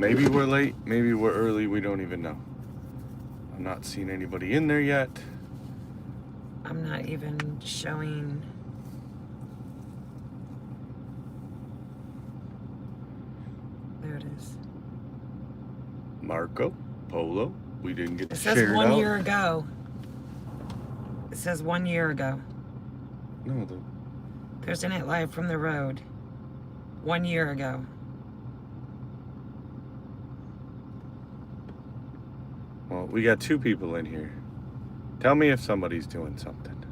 Maybe we're late, maybe we're early, we don't even know. I'm not seeing anybody in there yet. I'm not even showing. There it is. Marco Polo. We didn't get It to says share it 1 out. year ago. It says 1 year ago. No, There's in it live from the road. 1 year ago. well, we got 2 people in here. Tell me if somebody's doing something.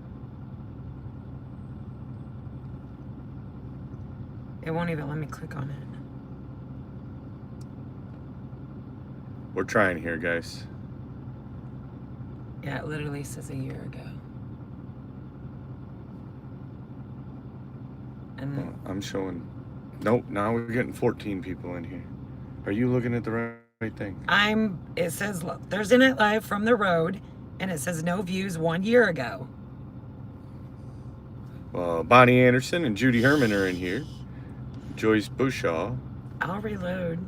It won't even let me click on it. We're trying here, guys. Yeah, it literally says a year ago. And Well, I'm showing. Nope, now we're getting 14 people in here. Are you looking at the right thing? it says there's in it live from the road, and it says no views 1 year ago. Well, Bonnie Anderson and Judy Herman are in here. Joyce Bushaw. I'll reload.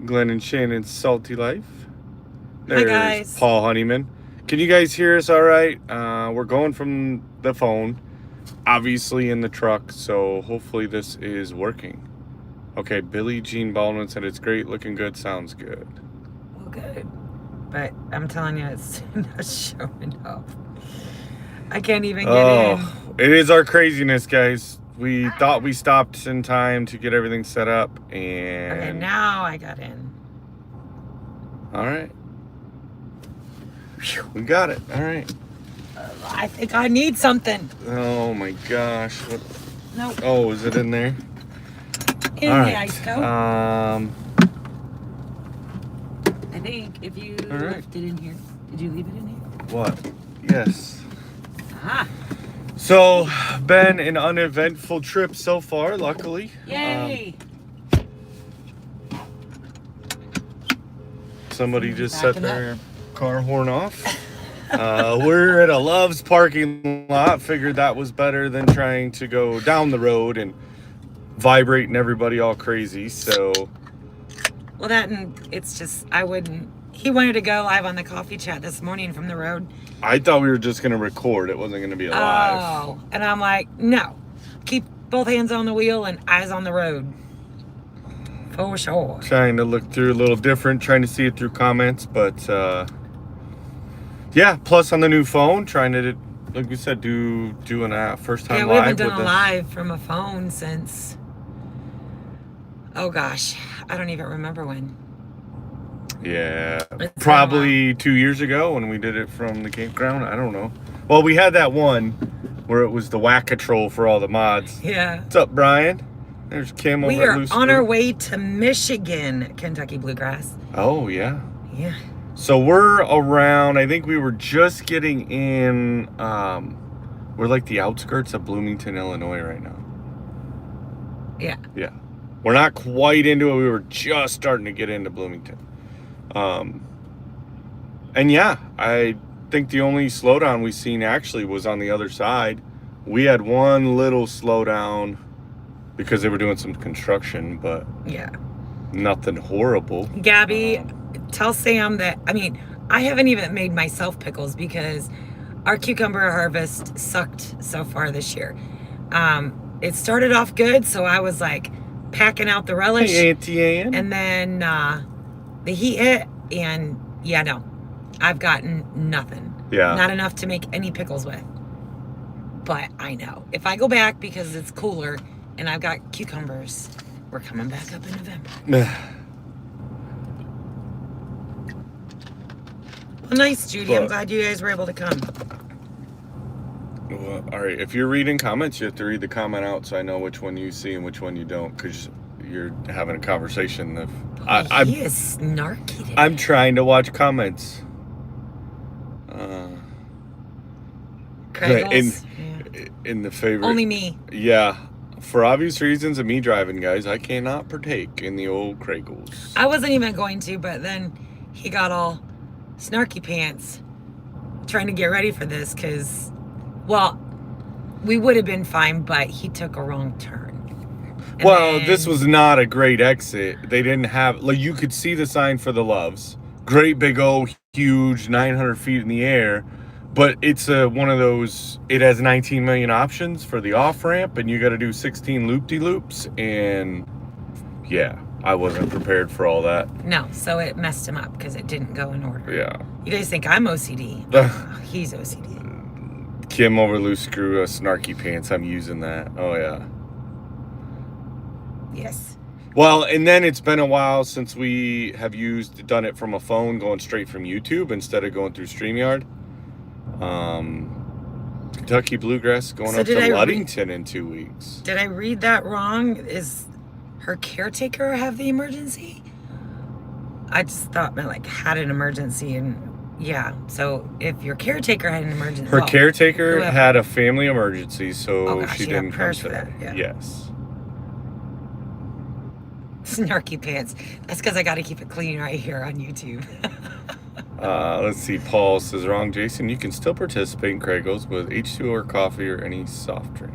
Glenn and Shannon's Salty Life. Hi, There's guys. Paul Honeyman. Can you guys hear us all right? We're going from the phone, obviously in the truck, so hopefully this is working. Okay, Billie Jean Baldwin said it's great, looking good, sounds good. Well, good. But I'm telling you, it's not showing up. I can't even get in. It is our craziness, guys. We thought we stopped in time to get everything set up, and... Okay, now I got in. All right. We got it. All right. I think I need something. Oh, my gosh. What? Nope. Oh, is it in there? In All the right. ice coat. Um... I think if you All right. left it in here. Did you leave it in here? What? Yes. Aha. So, been an uneventful trip so far, luckily. Yay. Somebody just set Backing up. their car horn off. We're at a Love's parking lot. Figured that was better than trying to go down the road and vibrating everybody all crazy. So, Well, that and it's just, I wouldn't. He wanted to go live on the coffee chat this morning from the road. I thought we were just going to record. It wasn't going to be a live. Oh. And I'm like, no. Keep both hands on the wheel and eyes on the road. For sure. Trying to look through a little different, trying to see it through comments, but yeah, plus on the new phone, trying to, like we said, do an first time Yeah, live we haven't done with a live from a phone since, oh gosh, I don't even remember when. Yeah, It's probably 2 years ago when we did it from the campground. I don't know. Well, we had that one where it was the whack-a-troll for all the mods. Yeah. What's up, Brian? There's Kim over We at are Loose on our Screw. way to Michigan, Kentucky Bluegrass. Oh, yeah. Yeah. So we're around, I think we were just getting in, we're like the outskirts of Bloomington, Illinois right now. Yeah. Yeah. We're not quite into it. We were just starting to get into Bloomington. And yeah, I think the only slowdown we seen actually was on the other side. We had one little slowdown because they were doing some construction, but Yeah. nothing horrible. Gabby, tell Sam that, I mean, I haven't even made myself pickles because our cucumber harvest sucked so far this year. It started off good, so I was like packing out the relish. Hey, Auntie Ann. And then the heat hit, and yeah, no, I've gotten nothing. Yeah. Not enough to make any pickles with. But I know if I go back because it's cooler and I've got cucumbers, we're coming back up in November. Well, nice, Judy. I'm But- glad you guys were able to come. Well, all right, if you're reading comments, you have to read the comment out so I know which one you see and which one you don't, because you're having a conversation. He is snarky today. I'm trying to watch comments. Craigles. In the favorite. Only me. Yeah, for obvious reasons of me driving, guys, I cannot partake in the old Craigles. I wasn't even going to, but then he got all snarky pants trying to get ready for this because, well, we would have been fine, but he took a wrong turn. And Well, this then- was not a great exit. They didn't have, like, you could see the sign for the Loves. Great big old huge 900 feet in the air. But it's one of those, it has 19 million options for the off-ramp, and you got to do 16 loop-de-loops. And yeah, I wasn't prepared for all that. No, so it messed him up because it didn't go in order. Yeah. You guys think I'm OCD? He's OCD. Kim over loose screw, snarky pants. I'm using that. Oh, yeah. Yes. Well, and then it's been a while since we have done it from a phone, going straight from YouTube instead of going through StreamYard. Kentucky Bluegrass going So up to did I Ludington in 2 weeks. Did I read that wrong? Is her caretaker have the emergency? I just thought meant like had an emergency, and yeah. So if your caretaker had an emergency, Her caretaker whoever. had a family emergency, so Oh, gosh, she yeah, didn't come prayers for today. that, yeah. Yes. Snarky pants. That's because I got to keep it clean right here on YouTube. Let's see. Paul says, wrong, Jason. You can still participate in Craigles with H2O or coffee or any soft drink.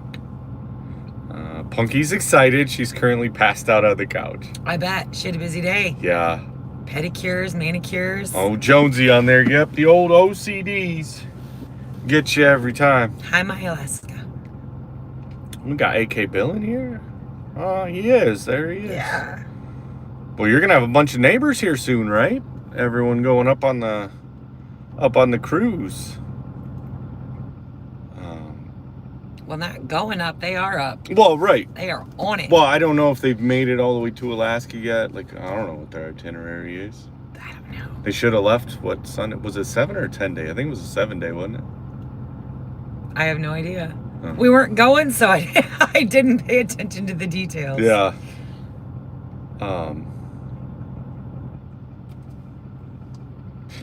Punky's excited. She's currently passed out on the couch. I bet she had a busy day. Yeah. Pedicures, manicures. Oh, Jonesy on there. Yep, the old OCDs. Get you every time. Hi, my Alaska. We got AK Bill in here. Oh, he is. There he is. Yeah. Well, you're gonna have a bunch of neighbors here soon, right? Everyone going up on the cruise. Well, not going up. They are up. Well, right. They are on it. Well, I don't know if they've made it all the way to Alaska yet. Like, I don't know what their itinerary is. I don't know. They should have left. What Sunday was it? 7 or 10 day? I think it was a 7 day, wasn't it? I have no idea. Oh. We weren't going, so I didn't pay attention to the details. Yeah.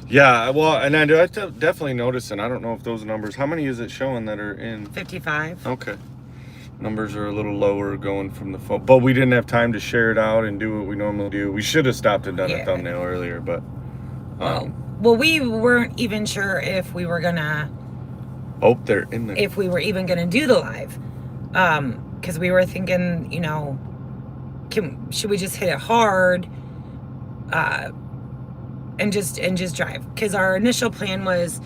Yeah, well, and I definitely noticed, and I don't know if those numbers, how many is it showing that are in? 55. Okay. Numbers are a little lower going from the phone, but we didn't have time to share it out and do what we normally do. We should have stopped and done a Yeah. thumbnail earlier, but. Well, we weren't even sure if we were gonna, Oh, they're in the. if we were even gonna do the live, because we were thinking, you know, should we just hit it hard, and just drive? Because our initial plan was,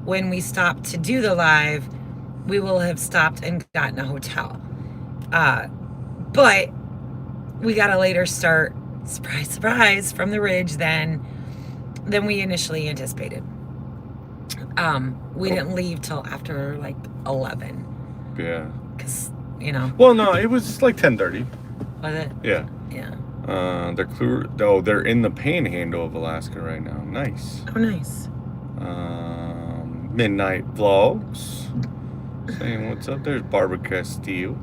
when we stopped to do the live, we will have stopped and gotten a hotel, but we got a later start, surprise, surprise, from the ridge than we initially anticipated. We didn't leave till after like 11, Yeah. because, you know, Well, no, it was like 10:30. was it? Yeah. Yeah. They're clear. Oh, they're in the panhandle of Alaska right now. Nice. Oh, nice. Midnight vlogs. Saying what's up. There's Barbara Castillo.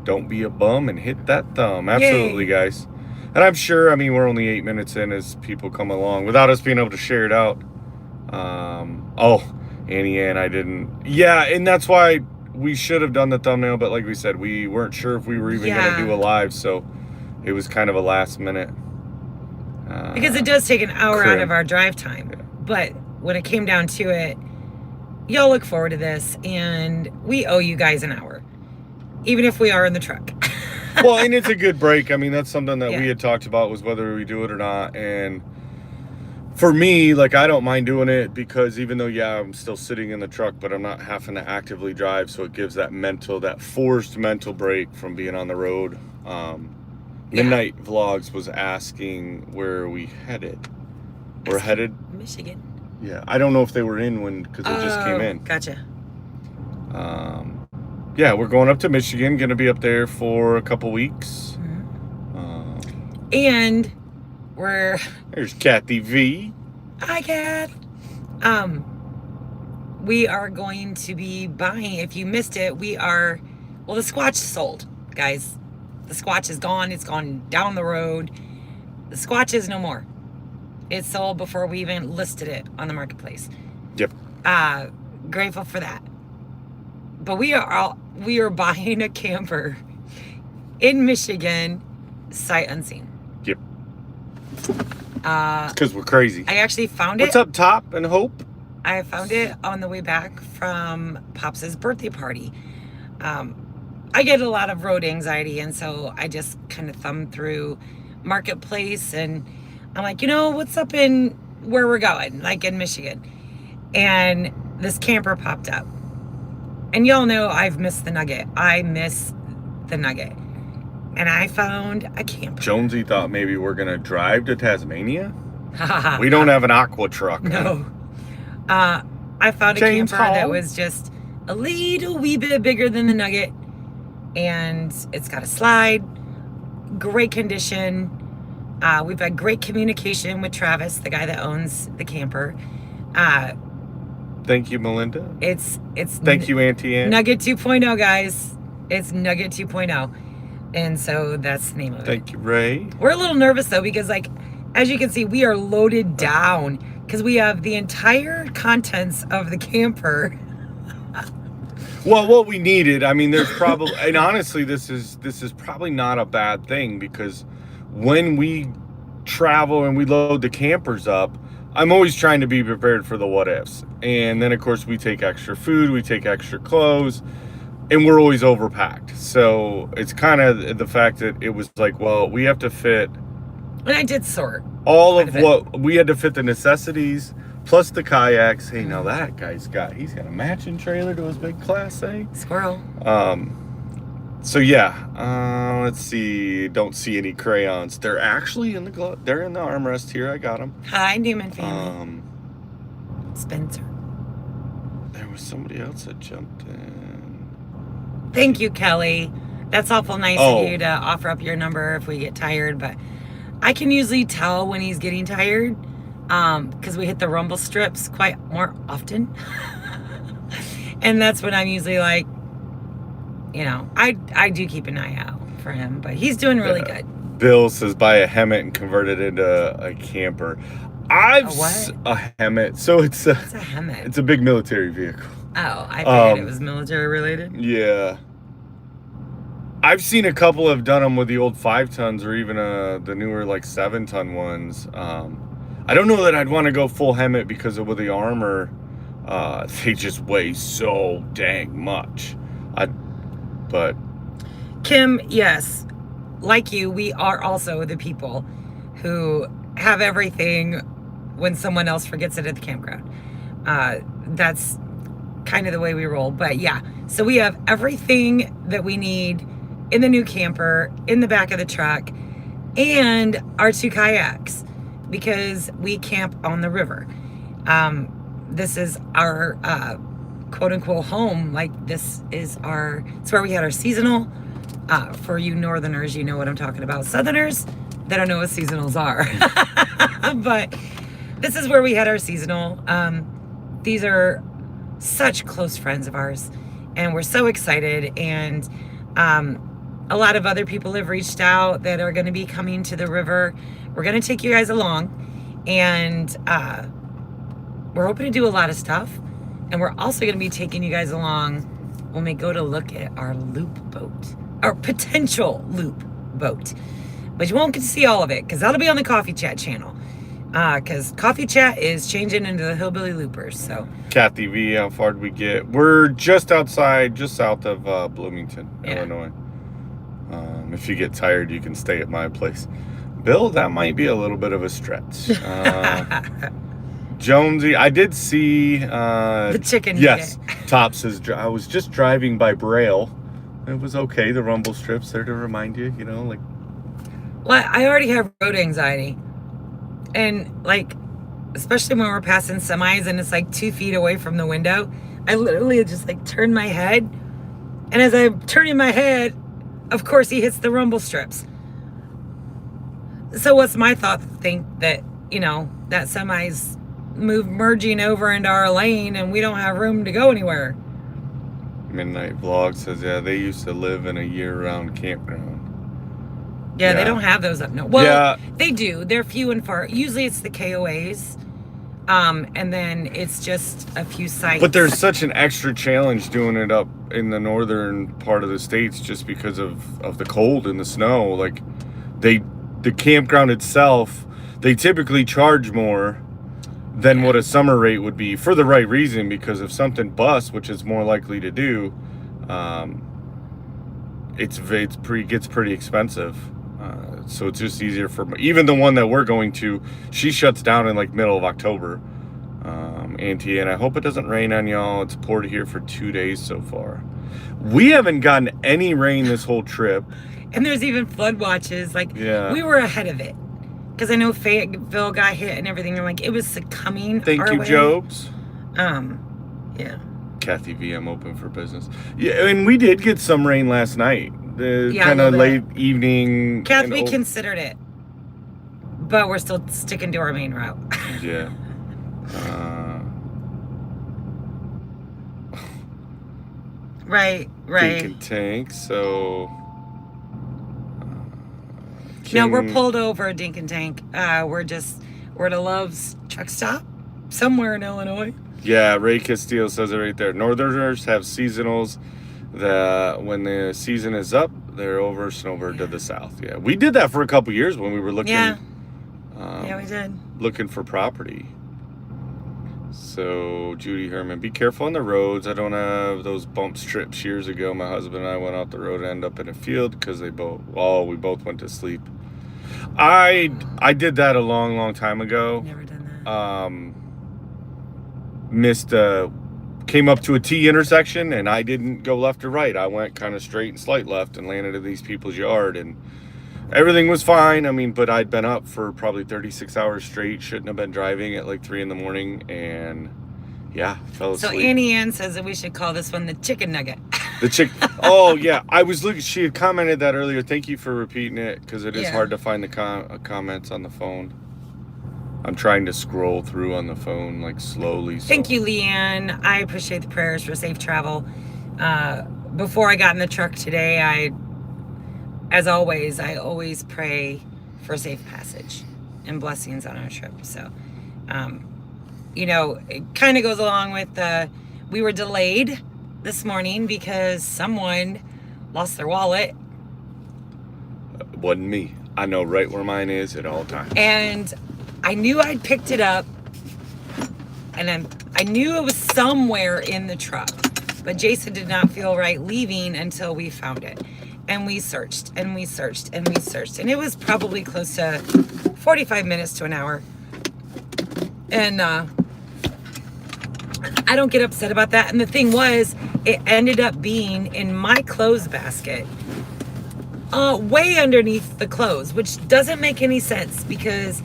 Don't be a bum and hit that thumb. Absolutely, guys. And I'm sure, I mean, we're only 8 minutes in as people come along without us being able to share it out. Oh, Annie Ann, I didn't. Yeah, and that's why we should have done the thumbnail, but like we said, we weren't sure if we were even going to do a live, so it was kind of a last minute. Because it does take an hour out Correct. of our drive time. Yeah. But when it came down to it, y'all look forward to this, and we owe you guys an hour, even if we are in the truck. Well, and it's a good break. I mean, that's something that Yeah. we had talked about, was whether we do it or not. And for me, like, I don't mind doing it because even though, yeah, I'm still sitting in the truck, but I'm not having to actively drive. So it gives that forced mental break from being on the road. Midnight Vlogs was asking where we headed. We're headed. Michigan. Yeah. I don't know if they were in because it just came in. Gotcha. Yeah, we're going up to Michigan. Going to be up there for a couple weeks. And we're... There's Kathy V. Hi, Kat. We are going to be buying, if you missed it, the Squatch sold, guys. The Squatch is gone. It's gone down the road. The Squatch is no more. It sold before we even listed it on the marketplace. Yep. Grateful for that. But we are buying a camper in Michigan, sight unseen. Yep. Because we're crazy. I actually found it. What's up, Top and Hope? I found it on the way back from Pops' birthday party. I get a lot of road anxiety, and so I just kind of thumb through Marketplace, and I'm like, what's up in where we're going, like in Michigan. And this camper popped up. And y'all know I've missed the Nugget. I miss the Nugget. And I found a camper. Jonesy thought maybe we're going to drive to Tasmania. We don't have an aqua truck. No. I found a James camper Hall. that was just a little wee bit bigger than the Nugget. And it's got a slide. Great condition. We've had great communication with Travis, the guy that owns the camper. Thank you, Melinda. It's Thank you, Auntie Ann. Nugget 2.0, guys. It's Nugget 2.0. And so that's the name of it. Thank you, Ray. We're a little nervous though, because like, as you can see, we are loaded down because we have the entire contents of the camper. Well, what we needed, I mean, there's probably, and honestly, this is probably not a bad thing, because when we travel and we load the campers up, I'm always trying to be prepared for the what ifs. And then of course we take extra food, we take extra clothes, and we're always overpacked. So it's kind of the fact that it was like, well, we have to fit. And I did sort all of what we had to fit, the necessities plus the kayaks. Hey, now that guy's he's got a matching trailer to his big Class A. Squirrel. So yeah, let's see. Don't see any crayons. They're actually in the glove. They're in the armrest here. I got them. Hi, Newman family. Spencer. There was somebody else that jumped in. Thank you, Kelly. That's awful nice of you to offer up your number if we get tired, but I can usually tell when he's getting tired, because we hit the rumble strips quite more often. And that's when I'm usually like, I do keep an eye out for him, but he's doing really good. Bill says buy a Hemet and convert it into a camper. A Hemet. So it's a Hemet. It's a big military vehicle. Oh, I figured it was military related. Yeah. I've seen a couple have done them with the old 5 tons or even the newer like 7-ton ones. I don't know that I'd want to go full Hemet because with the armor, they just weigh so dang much. But Kim, yes, like you, we are also the people who have everything when someone else forgets it at the campground. That's kind of the way we roll. But yeah, so we have everything that we need in the new camper, in the back of the truck, and our 2 kayaks, because we camp on the river. This is our quote-unquote home. Like, it's where we had our seasonal. For you northerners, you know what I'm talking about. Southerners, they don't know what seasonals are. But this is where we had our seasonal. These are such close friends of ours, and we're so excited. And a lot of other people have reached out that are going to be coming to the river. We're going to take you guys along, and we're hoping to do a lot of stuff. And we're also going to be taking you guys along when we go to look at our loop boat, our potential loop boat. But you won't get to see all of it, because that'll be on the Coffee Chat channel. Because Coffee Chat is changing into the Hillbilly Loopers. So Kathy V, how far did we get? We're just south of Bloomington, Illinois. If you get tired, you can stay at my place. Bill, that might be a little bit of a stretch. Jonesy, I did see the chicken. Yes, Top says I was just driving by Braille. It was okay. The rumble strips there to remind you, like. Well, I already have road anxiety, and like, especially when we're passing semis and it's like 2 feet away from the window, I literally just like turn my head, and as I'm turning my head, of course he hits the rumble strips. So what's my thought? Think that that semi's merging over into our lane and we don't have room to go anywhere. Midnight Vlog says, yeah, they used to live in a year-round campground. Yeah, they don't have those up now. Well, yeah. They do. They're few and far. Usually it's the KOAs, and then it's just a few sites. But there's such an extra challenge doing it up in the northern part of the states just because of the cold and the snow. Like, the campground itself, they typically charge more than what a summer rate would be, for the right reason, because if something busts, which is more likely to do, gets pretty expensive. So it's just easier for even the one that we're going to. She shuts down in like middle of October. Auntie, and I hope it doesn't rain on y'all. It's poured here for 2 days so far. We haven't gotten any rain this whole trip. And there's even flood watches. Like, yeah, we were ahead of it. Because I know Fayetteville got hit and everything. I'm like, it was succumbing. Thank you, way. Jobs. Yeah. Kathy V, I'm open for business. Yeah, and we did get some rain last night. Kind of late evening. Kath, we considered it. But we're still sticking to our main route. Yeah. Right. Dink and tank, so... No, we're pulled over, Dink and Tank. We're at a Love's truck stop somewhere in Illinois. Yeah, Ray Castillo says it right there. Northerners have seasonals that when the season is up, they're over snowbird to the south. Yeah, we did that for a couple years when we were looking. Yeah, we did. Looking for property. So, Judy Herman, be careful on the roads. I don't have those bump strips. Years ago, my husband and I went out the road and ended up in a field because we both went to sleep. I did that a long time ago. Never done that. Came up to a T intersection and I didn't go left or right. I went kind of straight and slight left and landed in these people's yard and everything was fine. I mean, but I'd been up for probably 36 hours straight. Shouldn't have been driving at like 3 a.m. and yeah, fell asleep. So Annie Ann says that we should call this one the chicken nugget. The Oh yeah, I was looking. She had commented that earlier. Thank you for repeating it because it is hard to find the comments on the phone. I'm trying to scroll through on the phone like slowly. So. Thank you, Leanne. I appreciate the prayers for safe travel. Before I got in the truck today, as always, I always pray for safe passage and blessings on our trip. So, it kind of goes along with we were delayed this morning because someone lost their wallet. It wasn't me. I know right where mine is at all times. And I knew I'd picked it up, and I knew it was somewhere in the truck, but Jason did not feel right leaving until we found it. And we searched, and we searched, and we searched, and it was probably close to 45 minutes to an hour. And I don't get upset about that. And the thing was, it ended up being in my clothes basket, way underneath the clothes, which doesn't make any sense because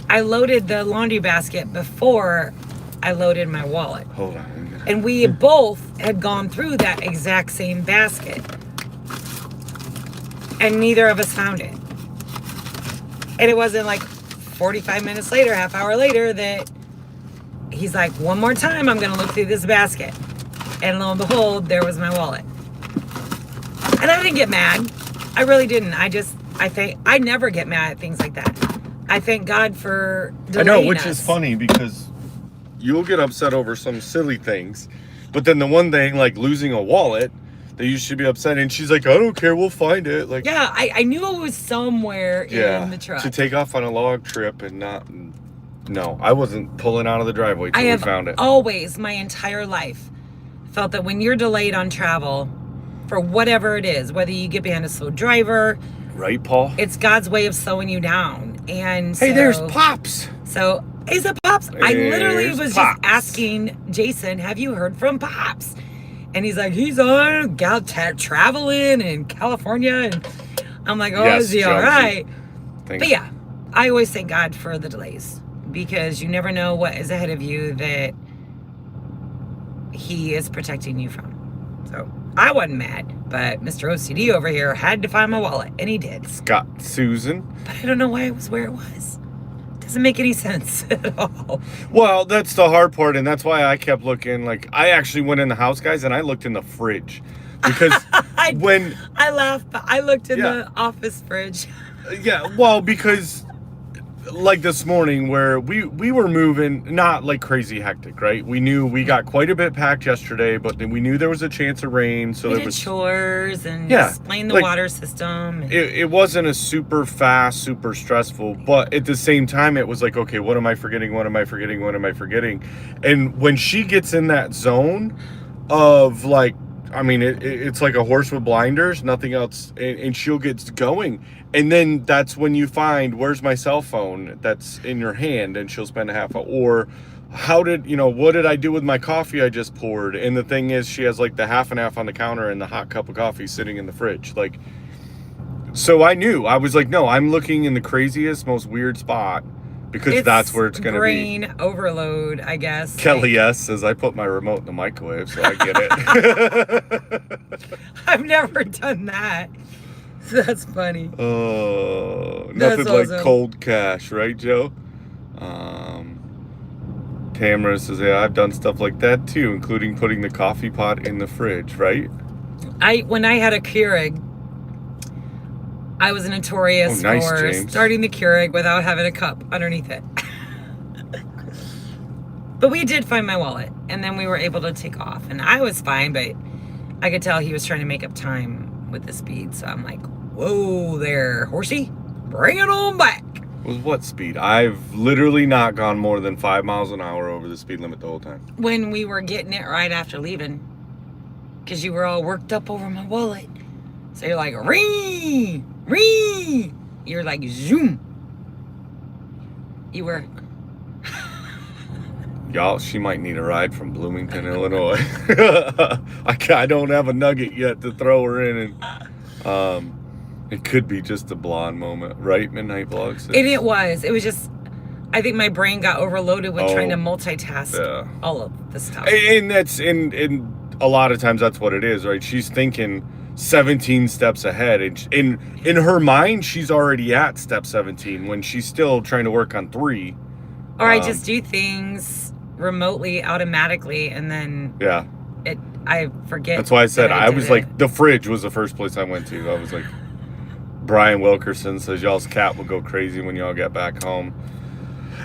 I loaded the laundry basket before I loaded my wallet. Hold on. And we both had gone through that exact same basket. And neither of us found it. And it wasn't like 45 minutes later, half hour later, that he's like, one more time, I'm going to look through this basket. And lo and behold, there was my wallet. And I didn't get mad. I really didn't. I never get mad at things like that. I thank God for delaying I know, which us. is funny because you'll get upset over some silly things, but then the one thing like losing a wallet that you should be upset, and she's like, I don't care, we'll find it. Like, yeah, I knew it was somewhere in the truck. To take off on a log trip and not. No, I wasn't pulling out of the driveway till we found it. Always, my entire life, felt that when you're delayed on travel, for whatever it is, whether you get behind a slow driver, right, Paul? It's God's way of slowing you down. And hey, there's Pops. So, is it Pops? I literally was Pops. just asking Jason, have you heard from Pops? And he's like, he's on traveling in California. And I'm like, oh, yes, is he Jonesy. all right? Thanks. But yeah, I always thank God for the delays because you never know what is ahead of you that he is protecting you from. So I wasn't mad, but Mr. OCD over here had to find my wallet, and he did. Scott Susan. But I don't know why it was where it was. Doesn't make any sense at all. Well, that's the hard part, and that's why I kept looking. Like, I actually went in the house, guys, and I looked in the fridge because I laughed, but I looked in the office fridge. Yeah, well, because like this morning where we were moving, not like crazy hectic, right? We knew we got quite a bit packed yesterday, but then we knew there was a chance of rain, so we there did was chores and explain the like, water system. It wasn't a super fast, super stressful, but at the same time, it was like, okay, what am I forgetting? What am I forgetting? What am I forgetting? And when she gets in that zone of like, I mean, it's like a horse with blinders, nothing else, and she'll get going. And then that's when you find, where's my cell phone that's in your hand, and she'll spend a half hour. Or what did I do with my coffee I just poured? And the thing is, she has like the half and half on the counter and the hot cup of coffee sitting in the fridge. Like, so I knew, I was like, no, I'm looking in the craziest, most weird spot. Because that's where it's going to be. Brain overload, I guess. Kelly S says, I put my remote in the microwave, so I get it. I've never done that. That's funny. Oh, That's nothing like awesome. cold cash, right, Joe? Tamara says, yeah, I've done stuff like that too, including putting the coffee pot in the fridge, right? When I had a Keurig, I was notorious for James. starting the Keurig without having a cup underneath it. But we did find my wallet, and then we were able to take off, and I was fine, but I could tell he was trying to make up time with the speed, so I'm like, whoa there, horsey, bring it on back. With what speed? I've literally not gone more than 5 miles an hour over the speed limit the whole time. When we were getting it right after leaving, because you were all worked up over my wallet. So you're like, ring, ring. You're like, zoom. You were. Y'all, she might need a ride from Bloomington, Illinois. I don't have a nugget yet to throw her in. And it could be just a blonde moment, right? Midnight Vlog says. And it was just, I think my brain got overloaded with trying to multitask all of the stuff. And and a lot of times that's what it is, right? She's thinking 17 steps ahead, and in her mind she's already at step 17 when she's still trying to work on 3. Or I just do things remotely, automatically, and then I forget. That's why I said I was like, the fridge was the first place I went to. I was like, Brian Wilkerson says y'all's cat will go crazy when y'all get back home.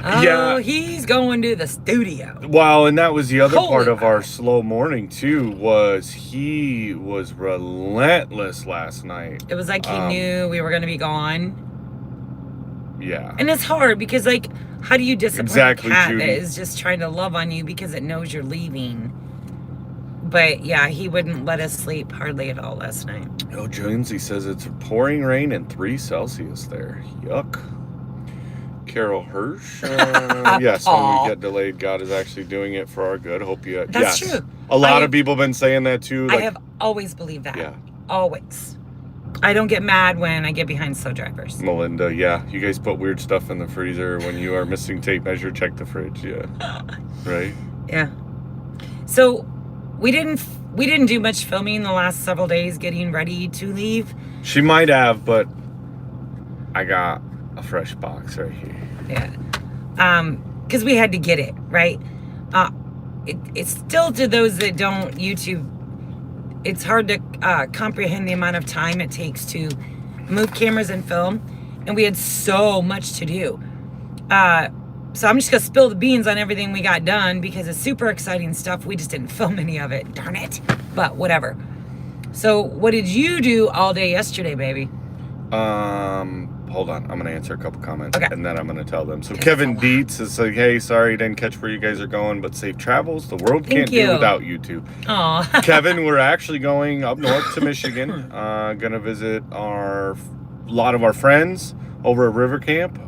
Oh, he's going to the studio. Well, and that was the other part of our slow morning too, was he was relentless last night. It was like he knew we were going to be gone. Yeah. And it's hard because, like, how do you discipline a cat Judy. that is just trying to love on you because it knows you're leaving? But yeah, he wouldn't let us sleep hardly at all last night. Oh, Jonesy says it's pouring rain and 3 Celsius there. Yuck. Carol Hirsch. Yes, when we get delayed, God is actually doing it for our good. Hope you. That's true. A lot of people have been saying that too. I have always believed that. Yeah. Always. I don't get mad when I get behind slow drivers. Melinda, yeah. You guys put weird stuff in the freezer. When you are missing tape measure, check the fridge. Yeah. Right? Yeah. So we didn't do much filming the last several days getting ready to leave. She might have, but I got a fresh box right here. Yeah. Because we had to get it, right? It's still, to those that don't YouTube, it's hard to comprehend the amount of time it takes to move cameras and film. And we had so much to do. So I'm just going to spill the beans on everything we got done because it's super exciting stuff. We just didn't film any of it. Darn it. But whatever. So what did you do all day yesterday, baby? Hold on. I'm going to answer a couple comments and then I'm going to tell them. So Kevin Dietz is like, hey, sorry, didn't catch where you guys are going, but safe travels. The world can't do without you two. Aw. Kevin, we're actually going up north to Michigan. Going to visit a lot of our friends over at River Camp.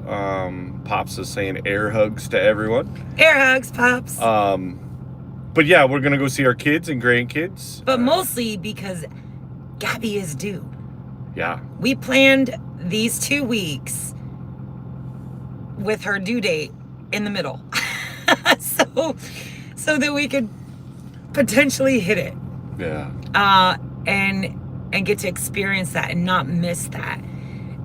Pops is saying air hugs to everyone. Air hugs, Pops. But yeah, we're going to go see our kids and grandkids. But mostly because Gabby is due. Yeah. We planned these 2 weeks with her due date in the middle. so that we could potentially hit it. Yeah. And get to experience that and not miss that.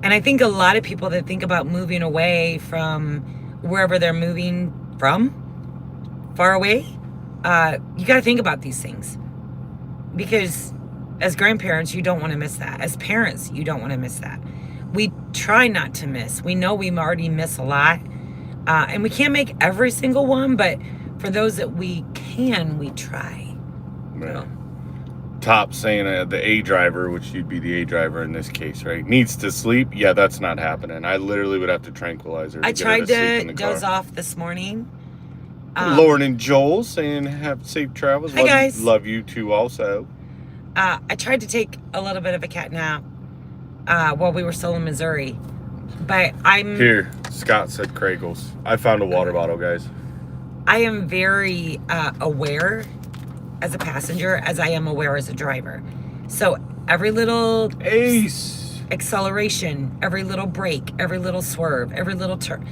And I think a lot of people that think about moving away from wherever they're moving from, far away, you got to think about these things. Because as grandparents, you don't want to miss that. As parents, you don't want to miss that. We try not to miss. We know we already miss a lot. And we can't make every single one, but for those that we can, we try. Yeah. Top saying the A driver, which you'd be the A driver in this case, right? Needs to sleep. Yeah, that's not happening. I literally would have to tranquilize her. I tried to doze off this morning. Lauren and Joel saying have safe travels. Hi, guys. Love you too also. I tried to take a little bit of a cat nap while we were still in Missouri, but Here, Scott said Kragel's. I found a water bottle, guys. I am very aware as a passenger as I am aware as a driver. So every little acceleration, every little brake, every little swerve, every little turn.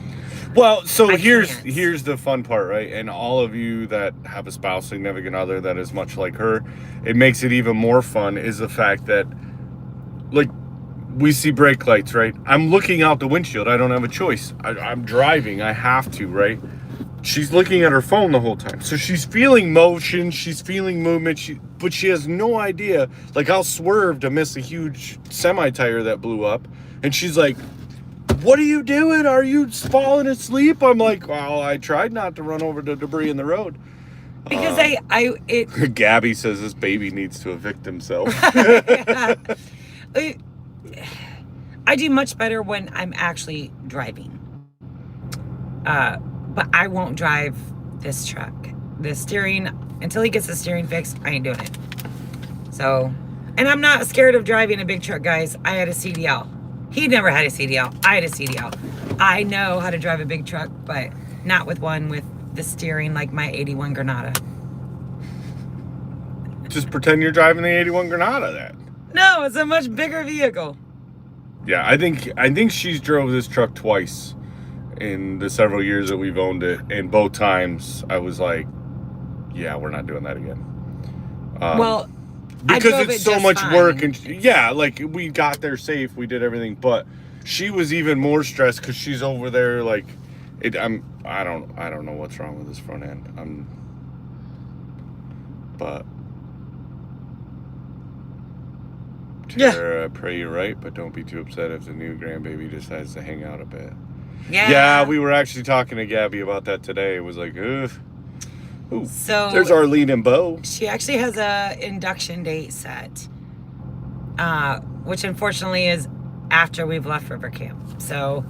Well, so I here's the fun part, right? And all of you that have a spouse, significant other that is much like her, it makes it even more fun is the fact that, like, we see brake lights, right? I'm looking out the windshield. I don't have a choice. I'm driving. I have to, right? She's looking at her phone the whole time. So she's feeling motion. She's feeling movement. But she has no idea. Like, I'll swerve to miss a huge semi-tire that blew up. And she's like, what are you doing? Are you falling asleep? I'm like, well, I tried not to run over the debris in the road. Because Gabby says this baby needs to evict himself. I do much better when I'm actually driving. But I won't drive this truck. The steering, until he gets the steering fixed, I ain't doing it. So, and I'm not scared of driving a big truck, guys. I had a CDL. He never had a CDL. I had a CDL. I know how to drive a big truck, but not with one with the steering like my 81 Granada. Just pretend you're driving the 81 Granada then. No, it's a much bigger vehicle. Yeah, I think she's drove this truck twice in the several years that we've owned it, and both times I was like, yeah, we're not doing that again. Well, because it's so much work, and like we got there safe, we did everything, but she was even more stressed because she's over there like I don't know what's wrong with this front end. But Tara, I pray you're right, but don't be too upset if the new grandbaby decides to hang out a bit. Yeah, we were actually talking to Gabby about that today. It was like, ugh. Ooh, so there's Arlene and Bo. She actually has a induction date set, which unfortunately is after we've left River Camp. So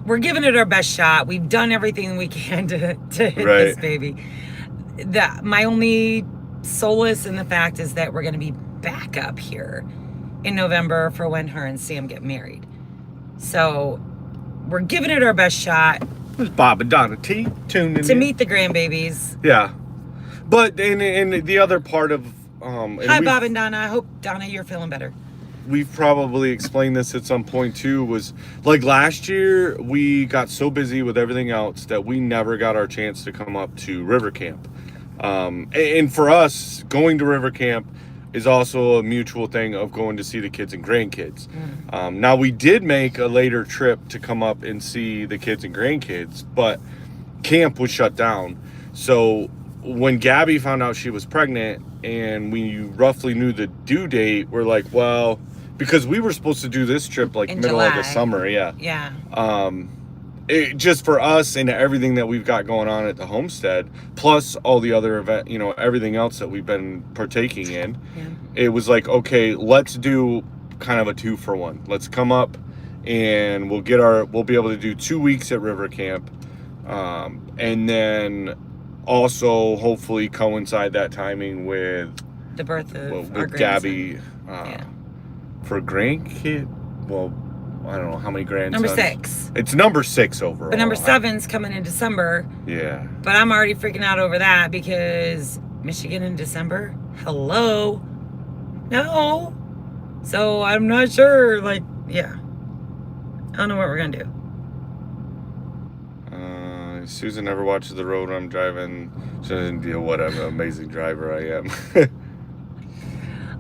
we're giving it our best shot. We've done everything we can to hit this baby. My only solace in the fact is that we're going to be back up here in November for when her and Sam get married. So we're giving it our best shot. There's Bob and Donna T tuned in to meet the grandbabies. Yeah, but and the other part of hi Bob and Donna. I hope Donna you're feeling better. We've probably explained this at some point too. Was like last year we got so busy with everything else that we never got our chance to come up to River Camp. And for us, going to River Camp is also a mutual thing of going to see the kids and grandkids. Now we did make a later trip to come up and see the kids and grandkids, but camp was shut down. So when Gabby found out she was pregnant and we roughly knew the due date, we're like, well, because we were supposed to do this trip like middle of the summer. Yeah. It, just for us and everything that we've got going on at the homestead, plus all the other event, everything else that we've been partaking in, it was like, okay, let's do kind of a 2-for-1. Let's come up and we'll be able to do 2 weeks at River Camp, and then also hopefully coincide that timing with the birth of our Gabby for grandkid. Well, I don't know how many grandsons. Number 6. It's number 6 overall. But number 7's coming in December. Yeah. But I'm already freaking out over that because Michigan in December? Hello? No. So I'm not sure. Like, yeah. I don't know what we're going to do. Susan never watches the road when I'm driving. She doesn't deal whatever amazing driver I am.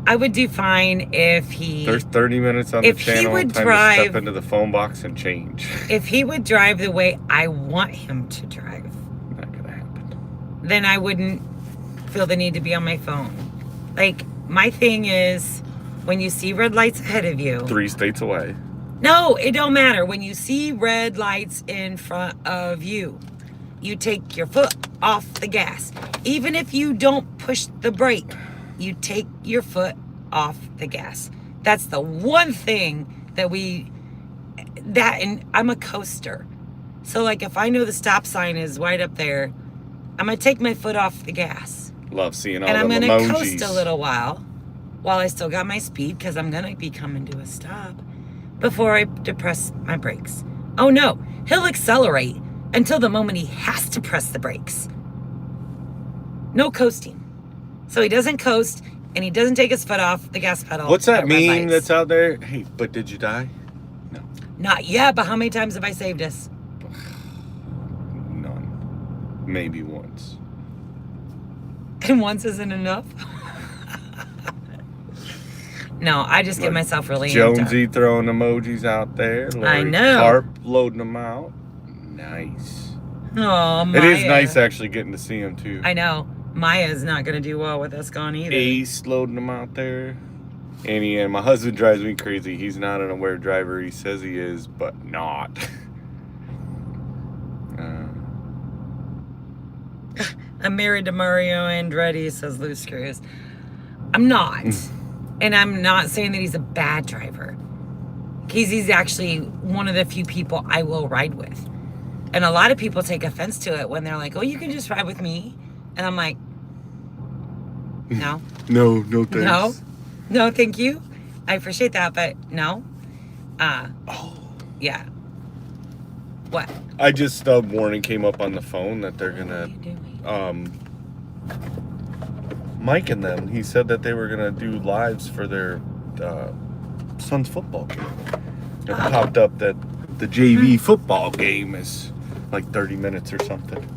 I would do fine if he... There's 30 minutes on the channel. He would time drive, to step into the phone box and change. If he would drive the way I want him to drive... Not gonna happen. Then I wouldn't feel the need to be on my phone. Like, my thing is, when you see red lights ahead of you... 3 states away. No, it don't matter. When you see red lights in front of you, you take your foot off the gas. Even if you don't push the brake... You take your foot off the gas. That's the one thing and I'm a coaster. So like if I know the stop sign is right up there, I'm going to take my foot off the gas. Love seeing all and the emojis. I'm going to coast a little while. while I still got my speed, because I'm going to be coming to a stop, before I depress my brakes. Oh no, he'll accelerate until the moment he has to press the brakes. No coasting. So he doesn't coast, and he doesn't take his foot off the gas pedal. What's that at red meme lights. that's out there? Hey, but did you die? No. Not yet, but how many times have I saved us? None. Maybe once. And once isn't enough? No, I just get myself really Jonesy throwing emojis out there. I know. Carp loading them out. Nice. Oh, Maya. It is nice actually getting to see him too. I know. Maya's not going to do well with us gone either. Ace loading them out there. And my husband drives me crazy. He's not an aware driver. He says he is, but not. I'm married to Mario Andretti, says Loose Screws. I'm not. And I'm not saying that he's a bad driver. He's actually one of the few people I will ride with. And a lot of people take offense to it when they're like, oh, you can just ride with me. And I'm like, no. No thanks. No, thank you. I appreciate that, but no. Yeah. What? I just, a warning came up on the phone that they're going What are you doing? Mike and them, he said that they were going to do lives for their son's football game. It popped up that the JV football game is like 30 minutes or something.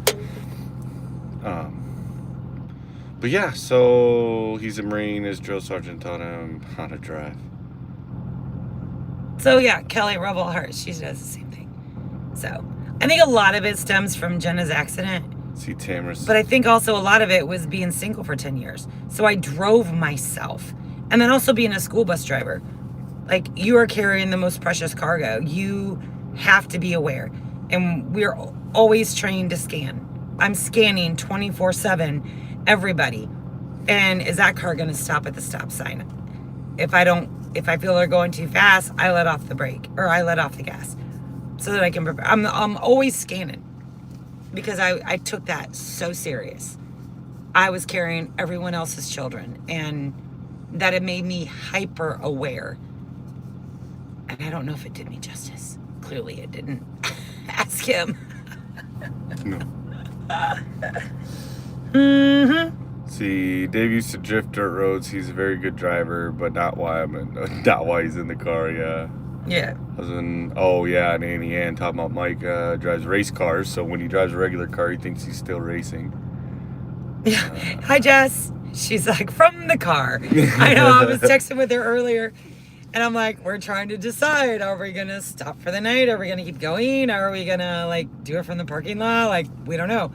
But yeah, so he's a Marine. His drill sergeant taught him how to drive. So yeah, Kelly Rebel Heart, she does the same thing. So I think a lot of it stems from Jenna's accident. See Tamara's. But I think also a lot of it was being single for 10 years. So I drove myself. And then also being a school bus driver. Like, you are carrying the most precious cargo. You have to be aware. And we're always trained to scan. I'm scanning 24/7 everybody. And is that car going to stop at the stop sign? If I feel they're going too fast, I let off the brake or I let off the gas so that I can prepare. I'm always scanning because I took that so serious. I was carrying everyone else's children, and that it made me hyper aware. And I don't know if it did me justice. Clearly it didn't. Ask him. No. Mm-hmm. See, Dave used to drift dirt roads. He's a very good driver, but not why he's in the car. Yeah. Yeah. And Annie Ann talking about Mike drives race cars, so when he drives a regular car, he thinks he's still racing. Yeah. Hi, Jess. She's like, from the car. I know. I was texting with her earlier, and I'm like, we're trying to decide: are we gonna stop for the night? Are we gonna keep going? Are we gonna do it from the parking lot? We don't know.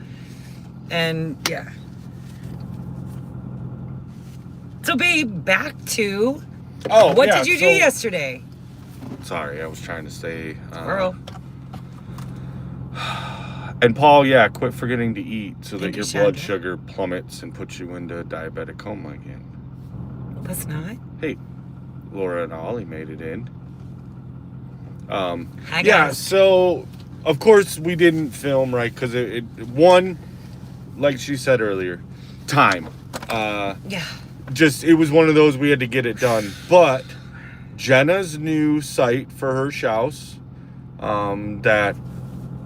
And yeah. So, babe, back to what did you do yesterday? Sorry, I was trying to say. Squirrel. And Paul, quit forgetting to eat so that your blood Chandra. sugar plummets and puts you into a diabetic coma again. Let's not. Hey, Laura and Ollie made it in. Hi, guys. So of course we didn't film, right? Because one, like she said earlier, time. Yeah. Just it was one of those we had to get it done. But Jenna's new site for her house, that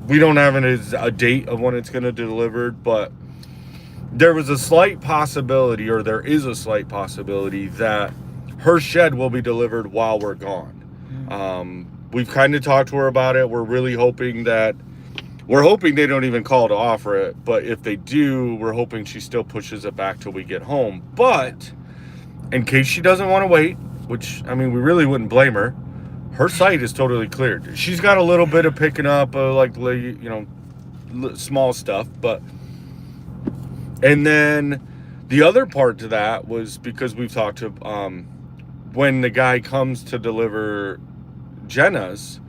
we don't have a date of when it's going to be delivered, but there was a slight possibility, or there is a slight possibility, that her shed will be delivered while we're gone. We've kind of talked to her about it. We're really hoping they don't even call to offer it, but if they do, we're hoping she still pushes it back till we get home. But in case she doesn't want to wait, which, I mean, we really wouldn't blame her, her site is totally cleared. She's got a little bit of picking up, small stuff, but... And then the other part to that was because we've talked to... when the guy comes to deliver Jenna's,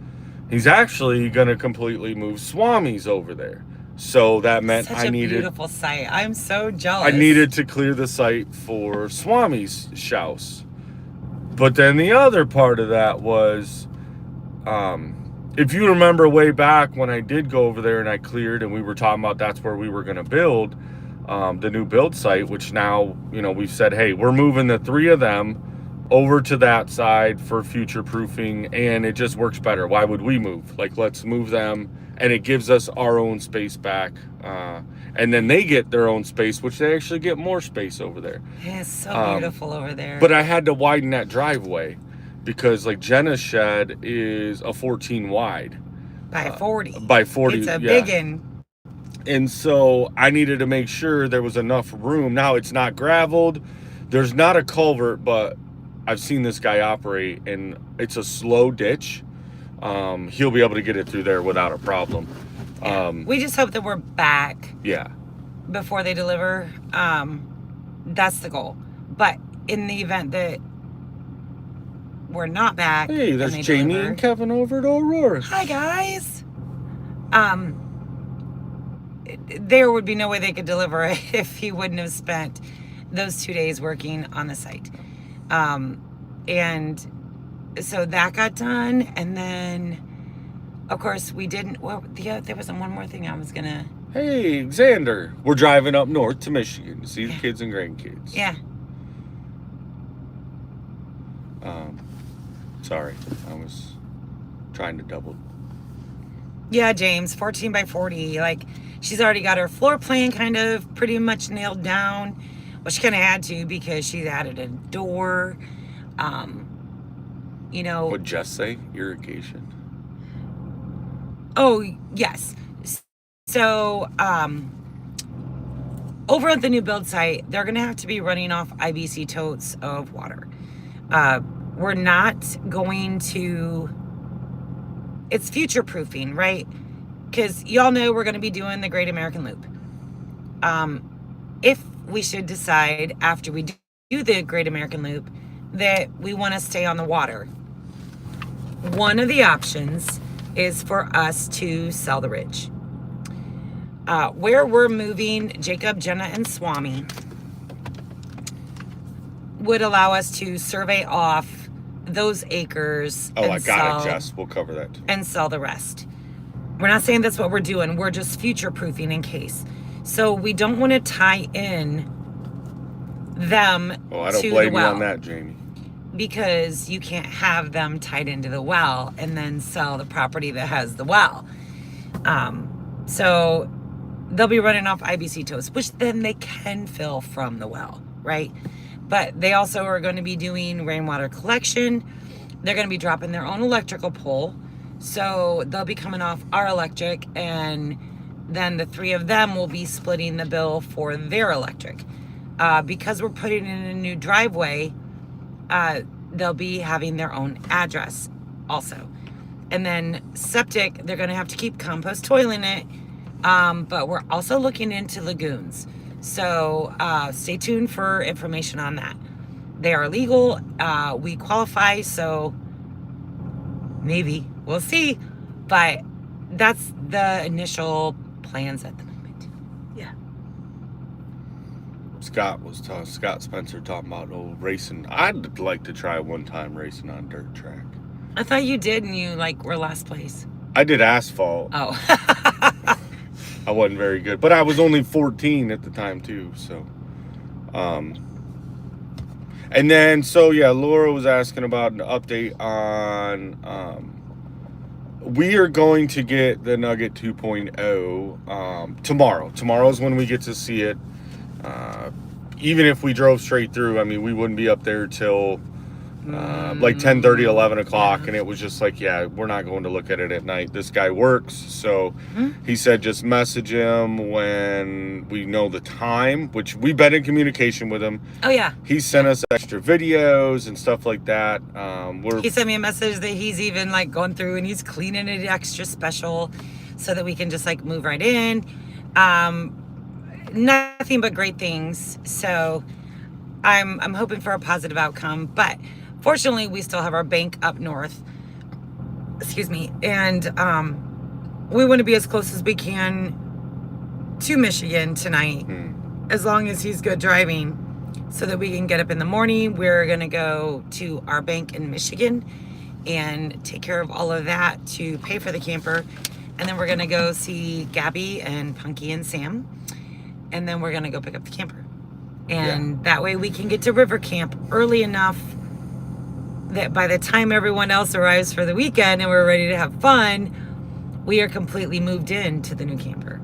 he's actually going to completely move Swami's over there. So that meant Such a beautiful site. I'm so jealous. I needed to clear the site for Swami's house. But then the other part of that was, if you remember way back when I did go over there and I cleared and we were talking about that's where we were going to build, the new build site, which now, we've said, hey, we're moving the 3 of them over to that side for future proofing, and it just works better. Why would we move? Like, let's move them, and it gives us our own space back. And then they get their own space, which they actually get more space over there. Yeah, it's so beautiful over there. But I had to widen that driveway because, like, Jenna's shed is a 14 wide. By 40. By 40. It's a big one. And so I needed to make sure there was enough room. Now, it's not gravelled. There's not a culvert, but I've seen this guy operate, and it's a slow ditch. He'll be able to get it through there without a problem. Yeah. We just hope that we're back. Yeah. Before they deliver. That's the goal. But in the event that we're not back. Hey, there's Jamie and Kevin over at Aurora. Hi, guys. There would be no way they could deliver it if he wouldn't have spent those 2 days working on the site. And so that got done. And then, of course, we didn't. Well, there was one more thing I was going to. Hey, Xander. We're driving up north to Michigan to see the kids and grandkids. Yeah. Sorry, I was trying to double. Yeah, James, 14 by 40. Like, she's already got her floor plan kind of pretty much nailed down. Well, she kind of had to because she's added a door. What'd Jess say? Irrigation. Oh, yes. So, over at the new build site, they're going to have to be running off IBC totes of water. We're not going to, it's future proofing, right? Because y'all know we're going to be doing the Great American Loop. If we should decide after we do the Great American Loop that we want to stay on the water, one of the options is for us to sell the ridge. Where we're moving, Jacob, Jenna, and Swami would allow us to survey off those acres. Oh, I got it, Jess. We'll cover that. And sell the rest. We're not saying that's what we're doing. We're just future proofing in case. So we don't want to tie in them Oh, I don't to blame the well. you on that, Jamie. Because you can't have them tied into the well and then sell the property that has the well. So they'll be running off IBC totes, which then they can fill from the well, right? But they also are going to be doing rainwater collection. They're going to be dropping their own electrical pole. So they'll be coming off our electric, and then the 3 of them will be splitting the bill for their electric. Because we're putting in a new driveway, they'll be having their own address also. And then septic, they're going to have to keep compost toiling it. But we're also looking into lagoons. So stay tuned for information on that. They are legal. We qualify, so maybe. We'll see. But that's the initial plans at the moment. Yeah. Scott Spencer talking about racing. I'd like to try one time racing on dirt track. I thought you did, and you were last place. I did asphalt. Oh. I wasn't very good, but I was only 14 at the time too. So, and then Laura was asking about an update on. We are going to get the Nugget 2.0 tomorrow. Tomorrow is when we get to see it. Even if we drove straight through, I mean, we wouldn't be up there till like 10:30, 11 o'clock. Yeah. And it was just like, yeah, we're not going to look at it at night. This guy works. So he said just message him when we know the time, which we've been in communication with him. Oh, yeah. He sent us extra videos and stuff like that. He sent me a message that he's even going through and he's cleaning it extra special so that we can just move right in. Nothing but great things. So I'm hoping for a positive outcome, but fortunately we still have our bank up north. Excuse me. And we want to be as close as we can to Michigan tonight, as long as he's good driving, so that we can get up in the morning. We're going to go to our bank in Michigan and take care of all of that to pay for the camper. And then we're going to go see Gabby and Punky and Sam. and then we're gonna go pick up the camper. And that way we can get to river camp early enough that by the time everyone else arrives for the weekend and we're ready to have fun, we are completely moved into the new camper.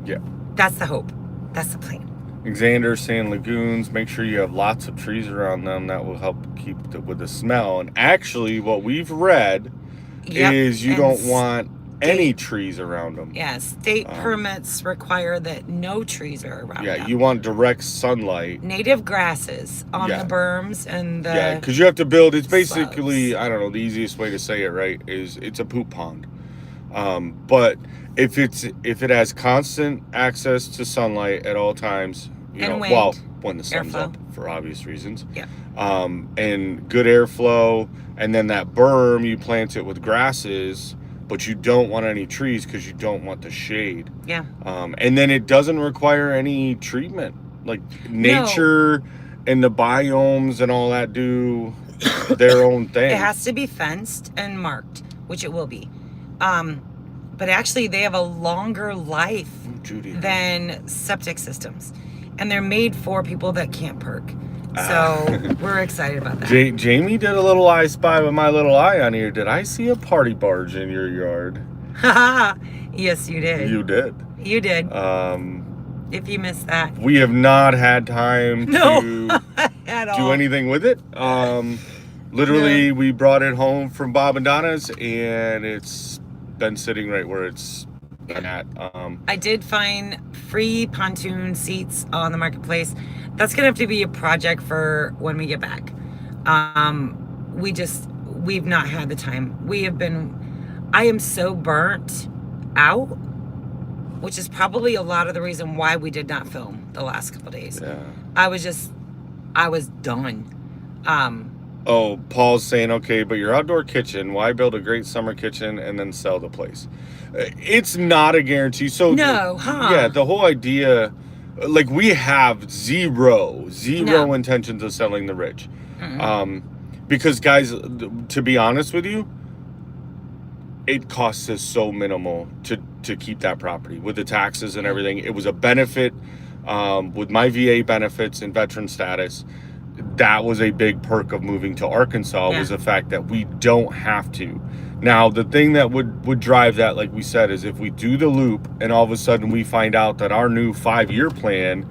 Yeah. That's the hope. That's the plan. Xander saying lagoons, make sure you have lots of trees around them. That will help keep with the smell. And actually, what we've read is you don't want any trees around them. Yeah, state permits require that no trees are around them. Yeah, you want direct sunlight. Native grasses on the berms and the Yeah, because you have to build, it's basically, slopes. I don't know, the easiest way to say it, right, is it's a poop pond. But if it has constant access to sunlight at all times, wind, well, when the sun's airflow. up for obvious reasons. Yeah. And good airflow, and then that berm, you plant it with grasses, but you don't want any trees because you don't want the shade. Yeah. And then it doesn't require any treatment. Like nature and the biomes and all that do their own thing. It has to be fenced and marked, which it will be. But actually, they have a longer life than septic systems. And they're made for people that can't perk. So we're excited about that. Jamie did a little I spy with my little eye on here. Did I see a party barge in your yard? Yes, you did. You did. You did. If you missed that. We have not had time to at all. do anything with it. Literally, we brought it home from Bob and Donna's, and it's been sitting right where it's been at. I did find free pontoon seats on the marketplace. That's gonna have to be a project for when we get back. We've not had the time. I am so burnt out, which is probably a lot of the reason why we did not film the last couple days. Yeah. I was done. Oh, Paul's saying, okay, but your outdoor kitchen, why build a great summer kitchen and then sell the place? It's not a guarantee. So yeah, the whole idea, like, we have zero intentions of selling the ridge. Because guys, to be honest with you, it costs us so minimal to keep that property with the taxes and everything. It was a benefit with my VA benefits and veteran status. That was a big perk of moving to Arkansas was the fact that we don't have to. Now, the thing that would drive that, like we said, is if we do the loop and all of a sudden we find out that our new 5-year plan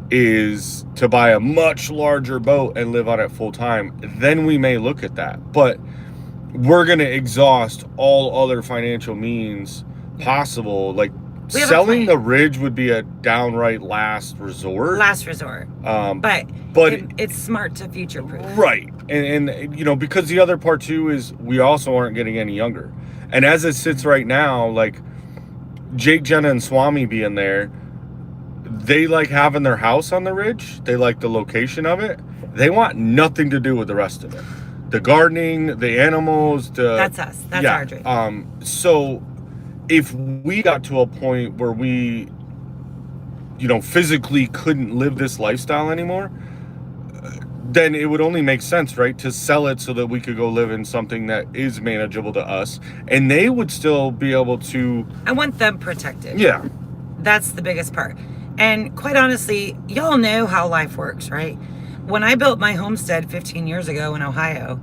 is to buy a much larger boat and live on it full time, then we may look at that. But we're going to exhaust all other financial means possible. Like, selling the ridge would be a downright last resort. But it's smart to future proof. Right. And you know, because the other part too is we also aren't getting any younger. And as it sits right now, like Jake, Jenna, and Swami being there, they like having their house on the ridge. They like the location of it. They want nothing to do with the rest of it. The gardening, the animals, that's us. That's our dream. So if we got to a point where we, you know, physically couldn't live this lifestyle anymore, then it would only make sense, right, to sell it so that we could go live in something that is manageable to us, and they would still be able to. I want them protected. Yeah. That's the biggest part. And quite honestly, y'all know how life works, right? When I built my homestead 15 years ago in Ohio,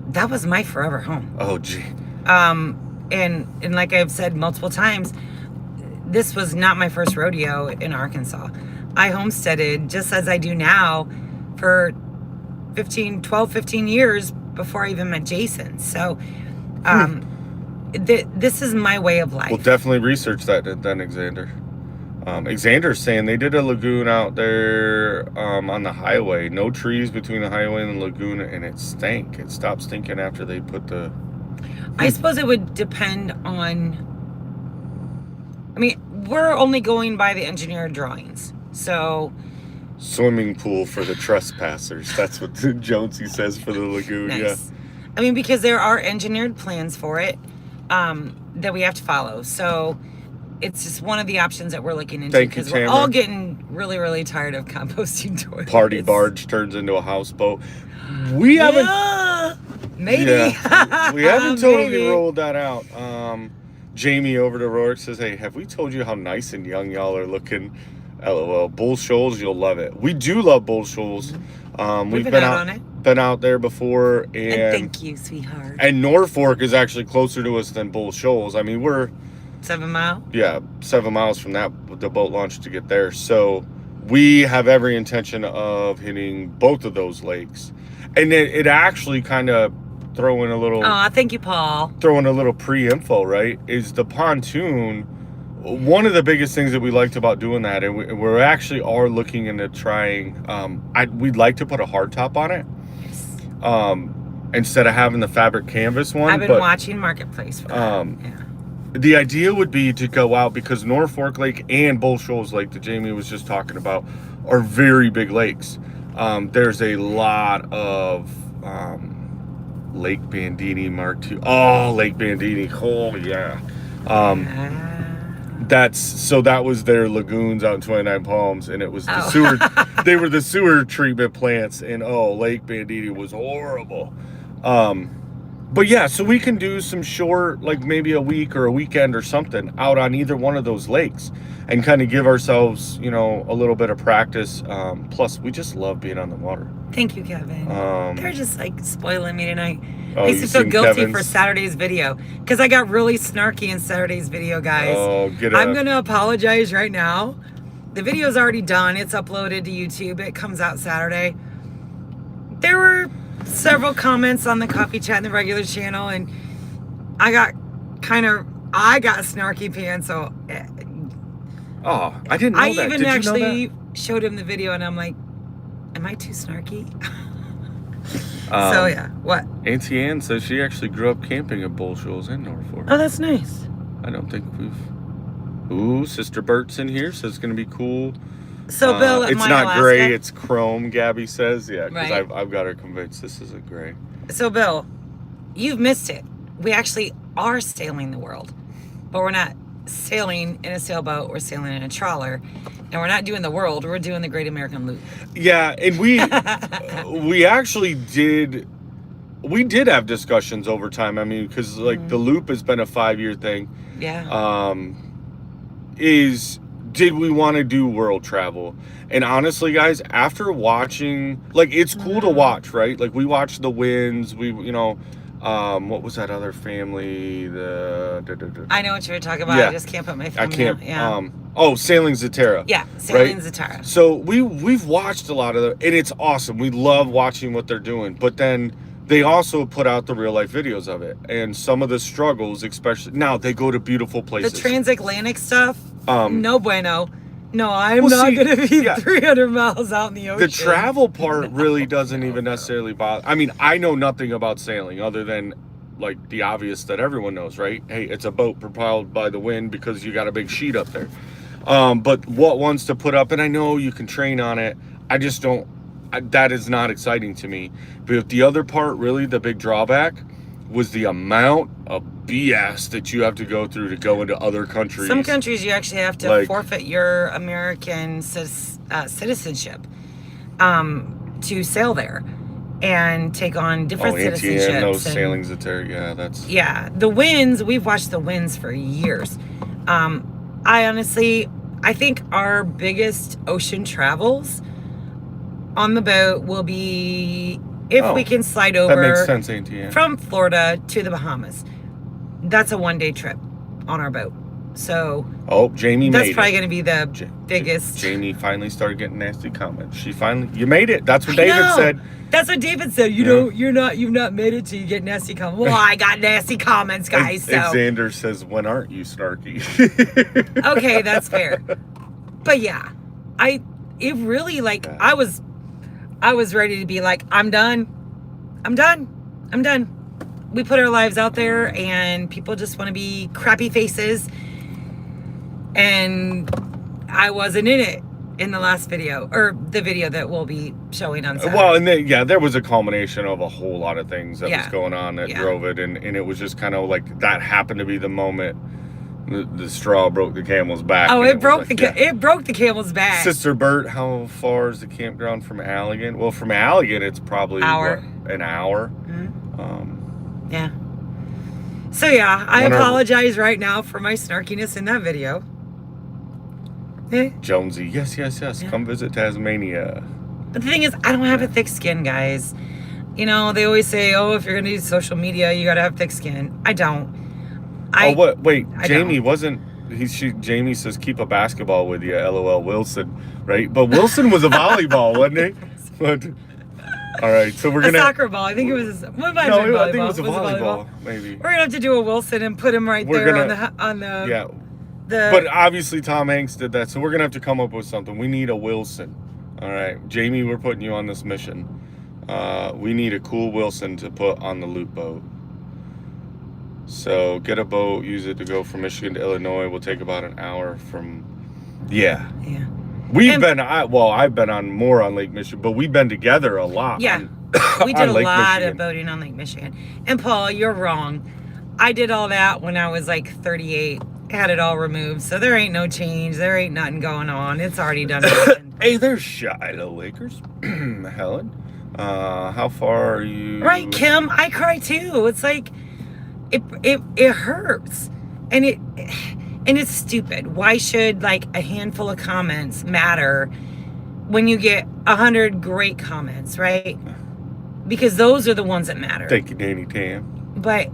that was my forever home. Oh, gee. And like I've said multiple times, this was not my first rodeo in Arkansas. I homesteaded just as I do now for 12, 15 years before I even met Jason. So this is my way of life. We'll definitely research that then, Xander. Xander's saying they did a lagoon out there on the highway. No trees between the highway and the lagoon, and it stank. It stopped stinking after they put the... I suppose it would depend on... I mean, we're only going by the engineered drawings. So... Swimming pool for the trespassers. That's what Jonesy says for the lagoon. Nice. Yeah. I mean, because there are engineered plans for it that we have to follow. So... it's just one of the options that we're looking into because we're all getting really, really tired of composting toilets. Party barge turns into a houseboat. We haven't... maybe. Yeah, we haven't totally rolled that out. Jamie over to Rourke says, hey, have we told you how nice and young y'all are looking? LOL. Bull Shoals, you'll love it. We do love Bull Shoals. We've been out on it. Been out there before, And thank you, sweetheart. and Norfolk is actually closer to us than Bull Shoals. I mean, we're 7 mile. yeah 7 miles from the boat launch to get there. So we have every intention of hitting both of those lakes, and it actually kind of throwing a little. Oh, thank you, Paul. Throwing a little pre-info, right? Is the pontoon. One of the biggest things that we liked about doing that, and we're actually are looking into trying. We'd like to put a hardtop on it. Instead of having the fabric canvas one. I've been watching Marketplace for that. Yeah. The idea would be to go out, because Norfolk Lake and Bull Shoals Lake that Jamie was just talking about are very big lakes. There's a lot of Lake Bandini Mark II. Oh, Lake Bandini. Oh, yeah. That was their lagoons out in 29 Palms, and it was the sewer. They were the sewer treatment plants, and Lake Bandini was horrible. But yeah, so we can do some short, like maybe a week or a weekend or something out on either one of those lakes, and kind of give ourselves, a little bit of practice. Plus, we just love being on the water. Thank you, Kevin. They're just like spoiling me tonight. Oh, I used to feel guilty for Saturday's video because I got really snarky in Saturday's video, guys. Oh, I'm going to apologize right now. The video's already done. It's uploaded to YouTube. It comes out Saturday. There were several comments on the coffee chat and the regular channel, and I got snarky pants. So I didn't know that. I even Did actually you know that? Showed him the video, and I'm like, am I too snarky? So yeah, what? Auntie Ann says she actually grew up camping at Bull Shoals in Norfolk. Oh, that's nice. I don't think Ooh, Sister Bert's in here, so it's going to be cool. So Bill, it's not gray, it's chrome, Gabby says. Yeah, because right. I've got her convinced this isn't gray. So Bill, you've missed it. We actually are sailing the world, but we're not sailing in a sailboat. We're sailing in a trawler, and we're not doing the world. We're doing the Great American Loop. Yeah, and we actually did. We did have discussions over time. I mean, because the loop has been a 5-year thing. Yeah. Did we want to do world travel? And honestly, guys, after watching, it's cool to watch, right? Like, we watched The Winds. What was that other family? I know what you're talking about. Yeah. I just can't put my phone I can't. down. Yeah. Sailing Zatara. Yeah, Sailing right? Zatara. So we've watched a lot of them, and it's awesome. We love watching what they're doing. But then they also put out the real life videos of it, and some of the struggles, especially now they go to beautiful places. The transatlantic stuff. No bueno. No, I'm not going to be 300 miles out in the ocean. The travel part really doesn't even necessarily bother. I mean, I know nothing about sailing other than the obvious that everyone knows, right? Hey, it's a boat propelled by the wind because you got a big sheet up there. But what ones to put up, and I know you can train on it. I just don't. That is not exciting to me. But the other part, really, the big drawback was the amount of BS that you have to go through to go into other countries. Some countries you actually have to forfeit your American citizenship to sail there and take on different citizenships. Yeah, no sailing Zatara. Yeah, that's... Yeah, The Winds, we've watched The Winds for years. I think our biggest ocean travels on the boat will be if we can slide over that makes sense, Auntie Ann. From Florida to the Bahamas. That's a 1-day trip on our boat. So Jamie made it. That's probably going to be the biggest. Jamie finally started getting nasty comments. You made it. That's what David said. That's what David said. You've not made it till you get nasty comments. Well, I got nasty comments, guys. So Xander says, when aren't you snarky? Okay, that's fair. But yeah, I was ready to be like, I'm done. We put our lives out there, and people just want to be crappy faces. And I wasn't in it in the last video, or the video that we'll be showing on Saturday. Well, and then, there was a culmination of a whole lot of things that was going on that drove it, and it was just kind of like that happened to be the moment the straw broke the camel's back. Oh, it broke the camel's back. Sister Bert, how far is the campground from Allegan? Well, from Allegan, it's probably an hour. Mm-hmm. Yeah. So yeah, I apologize right now for my snarkiness in that video. Jonesy, yes. Yeah. Come visit Tasmania. But the thing is, I don't have a thick skin, guys. You know, they always say, oh, if you're going to use social media, you got to have thick skin. I don't. What? Wait, I Jamie don't. wasn't. Jamie says keep a basketball with you. LOL, Wilson. Right, but Wilson was a volleyball, wasn't he? But all right, so we're gonna a soccer ball. I think it was. What might have been no, volleyball? I think it was a volleyball, maybe. We're gonna have to do a Wilson and put him right We're there gonna- on the Yeah, the. but obviously Tom Hanks did that, so we're gonna have to come up with something. We need a Wilson. All right, Jamie, we're putting you on this mission. We need a cool Wilson to put on the loop boat. So get a boat, use it to go from Michigan to Illinois. We'll take about an hour from. Yeah. Yeah. I've been on more on Lake Michigan, but we've been together a lot. Yeah. We did a lot of boating on Lake Michigan. And Paul, you're wrong. I did all that when I was like 38. Had it all removed. So there ain't no change. There ain't nothing going on. It's already done. Hey, there's Shiloh Lakers. Helen. How far are you? Right, Kim. I cry too. It's like it hurts. And it's stupid. Why should like a handful of comments matter when you get 100 great comments, right? Because those are the ones that matter. Thank you, Danny Tam. But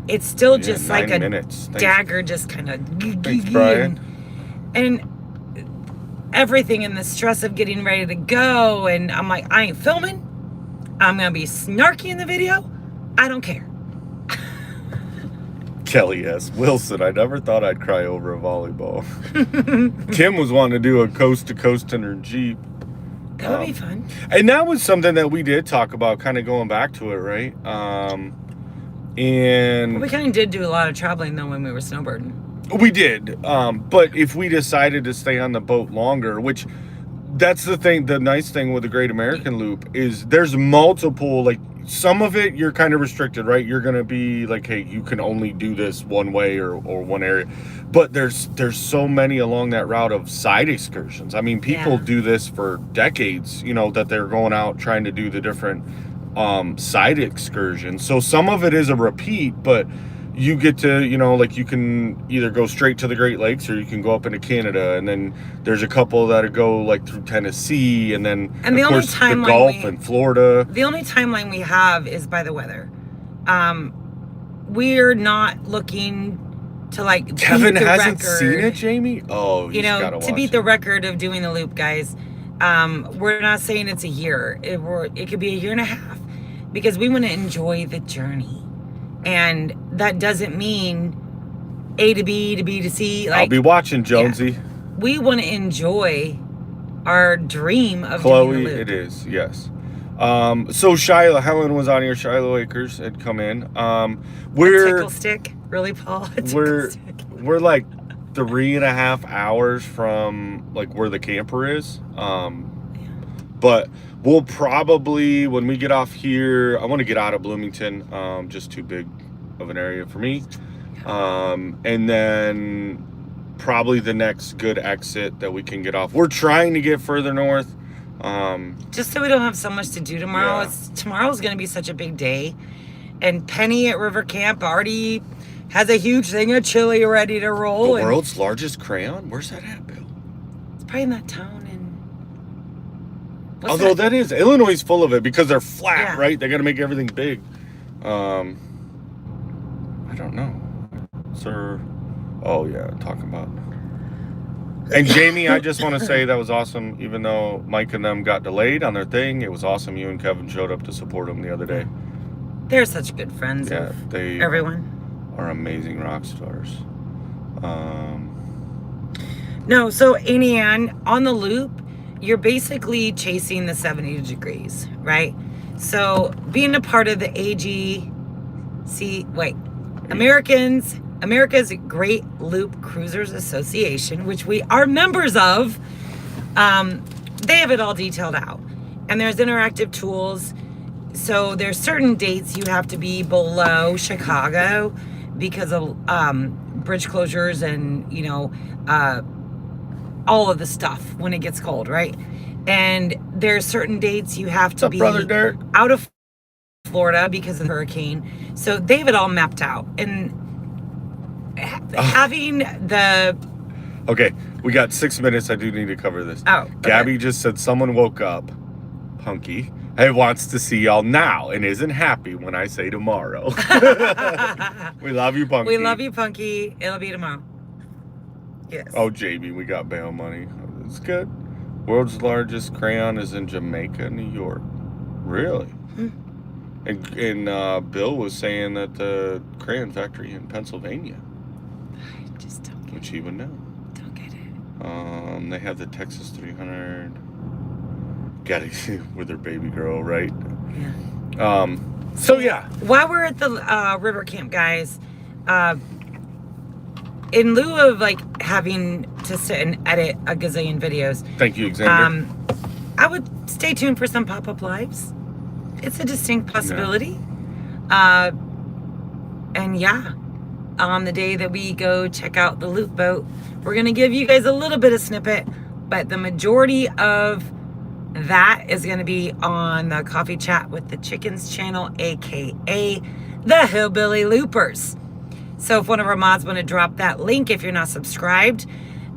it's still just like a minutes. dagger, just kind of. Thanks, Brian. And everything in the stress of getting ready to go, and I'm like, I ain't filming. I'm gonna be snarky in the video. I don't care. Kelly S. Wilson, I never thought I'd cry over a volleyball. Kim was wanting to do a coast to coast in her Jeep. That would be fun. And that was something that we did talk about, kind of going back to it, right? And we kind of did do a lot of traveling though when we were snowbirding. We did. But if we decided to stay on the boat longer, which that's the thing, the nice thing with the Great American Loop is there's multiple, like some of it you're kind of restricted, right? You're going to be like, hey, you can only do this one way or one area. But there's so many along that route of side excursions. I mean, people do this for decades, you know, that they're going out trying to do the different side excursions. So some of it is a repeat, but you get to, you know, like you can either go straight to the Great Lakes or you can go up into Canada, and then there's a couple that go like through Tennessee, and then of course the Gulf and Florida. The only timeline we have is by the weather. We're not looking to like Kevin beat the hasn't record, seen it, Jamie. Oh, you know, to beat the record of doing the loop, guys. We're not saying it's a year. It could be a year and a half, because we want to enjoy the journey. And that doesn't mean A to B to B to C. Like, I'll be watching, Jonesy. Yeah. We want to enjoy our dream of Chloe, doing the loop. it is, yes. So Shiloh, Helen was on here. Shiloh Acres had come in. We're tickle stick, really, Paul? We're like 3.5 hours from like where the camper is. But we'll probably, when we get off here, I want to get out of Bloomington, just too big of an area for me. And then probably the next good exit that we can get off. We're trying to get further north. Just so we don't have so much to do tomorrow. Yeah. Tomorrow's going to be such a big day. And Penny at River Camp already has a huge thing of chili ready to roll. The world's largest crayon? Where's that at, Bill? It's probably in that town. Although that is, Illinois is full of it because they're flat, right? They got to make everything big. I don't know. Sir. Oh, yeah, talking about. And Jamie, I just want to say that was awesome. Even though Mike and them got delayed on their thing, it was awesome. You and Kevin showed up to support them the other day. They're such good friends. Yeah, they everyone are amazing rock stars. No, so Annie Ann, on the loop, you're basically chasing the 70 degrees, right? So being a part of the America's Great Loop Cruisers Association, which we are members of, they have it all detailed out. And there's interactive tools. So there's certain dates you have to be below Chicago because of bridge closures and, you know, all of the stuff when it gets cold, right? And there's certain dates you have to be out of Florida because of the hurricane. So they have it all mapped out. And having the... Okay, We got 6 minutes. I do need to cover this. Oh, okay. Gabby just said someone woke up, Punky, and wants to see y'all now and isn't happy when I say tomorrow. We love you, Punky. We love you, Punky. It'll be tomorrow. Yes. Oh, JB, we got bail money. It's good. World's largest crayon is in Jamaica, New York. Really? And Bill was saying that the crayon factory in Pennsylvania. I just don't get Which he would know. Don't get it. They have the Texas 300. Got it with their baby girl, right? Yeah. So yeah. While we're at the river camp, guys, in lieu of like having to sit and edit a gazillion videos, Thank you, Xander. I would stay tuned for some pop-up lives. It's a distinct possibility. Yeah. And yeah, on the day that we go check out the loop boat, we're gonna give you guys a little bit of snippet, but the majority of that is going to be on the Coffee Chat with the Chickens channel, aka the Hillbilly Loopers. So if one of our mods want to drop that link, if you're not subscribed,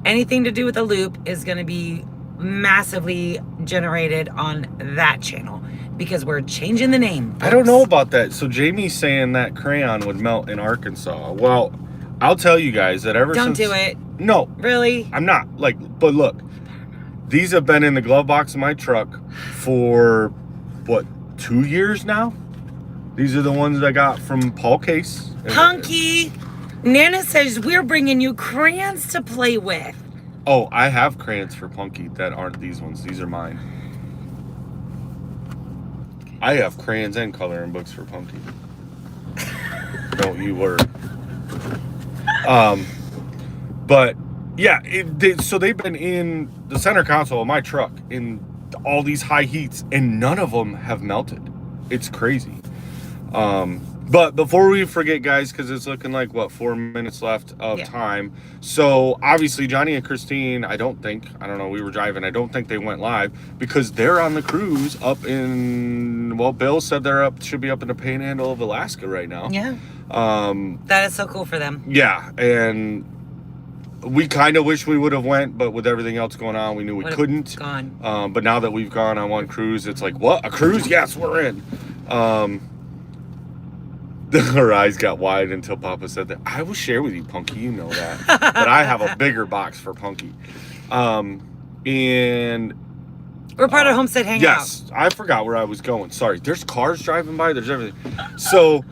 anything to do with the loop is going to be massively generated on that channel because we're changing the name, folks. I don't know about that. So Jamie's saying that crayon would melt in Arkansas. Well, I'll tell you guys that ever since... Don't do it. No. Really? I'm not. But look. These have been in the glove box of my truck for, 2 years now? These are the ones I got from Paul Case. Punky! Nana says we're bringing you crayons to play with. Oh, I have crayons for Punky that aren't these ones. These are mine. I have crayons and coloring books for Punky. Don't you worry. But... yeah, so they've been in the center console of my truck in all these high heats, and none of them have melted. It's crazy. But before we forget, guys, because it's looking like, 4 minutes left of time. So, obviously, Johnny and Christine, I don't know, we were driving. I don't think they went live because they're on the cruise up in, Bill said should be up in the Panhandle of Alaska right now. Yeah. That is so cool for them. Yeah, and... we kind of wish we would have went, but with everything else going on, we knew we couldn't. Gone. But now that we've gone on one cruise, it's like, what? A cruise? Yes, we're in. Her eyes got wide until Papa said that. I will share with you, Punky. You know that. But I have a bigger box for Punky. And... we're part of Homestead Hangout. Yes. I forgot where I was going. Sorry. There's cars driving by. There's everything. So...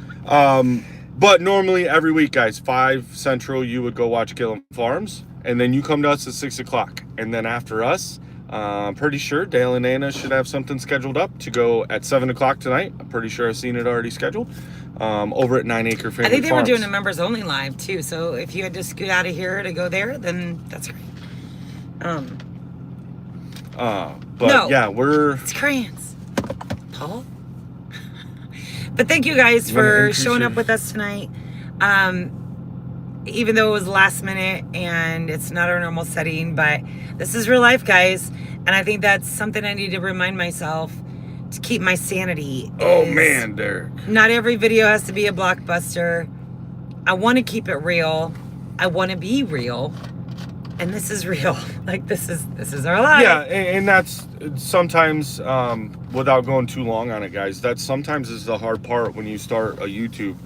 but normally every week, guys, 5 Central, you would go watch Gillum Farms, and then you come to us at 6 o'clock. And then after us, I'm pretty sure Dale and Anna should have something scheduled up to go at 7 o'clock tonight. I'm pretty sure I've seen it already scheduled. Over at 9 Acre Family I think they Farms. were doing a members only live too. So if you had to scoot out of here to go there, then that's great. But no, yeah, it's crayons, Paul. But thank you guys for showing up with us tonight. Even though it was last minute and it's not our normal setting, but this is real life, guys. And I think that's something I need to remind myself to keep my sanity. Oh man, Derek. Not every video has to be a blockbuster. I want to keep it real. I want to be real. And this is real. Like this is our life. Yeah, and that's sometimes, without going too long on it, guys, that sometimes is the hard part when you start a YouTube.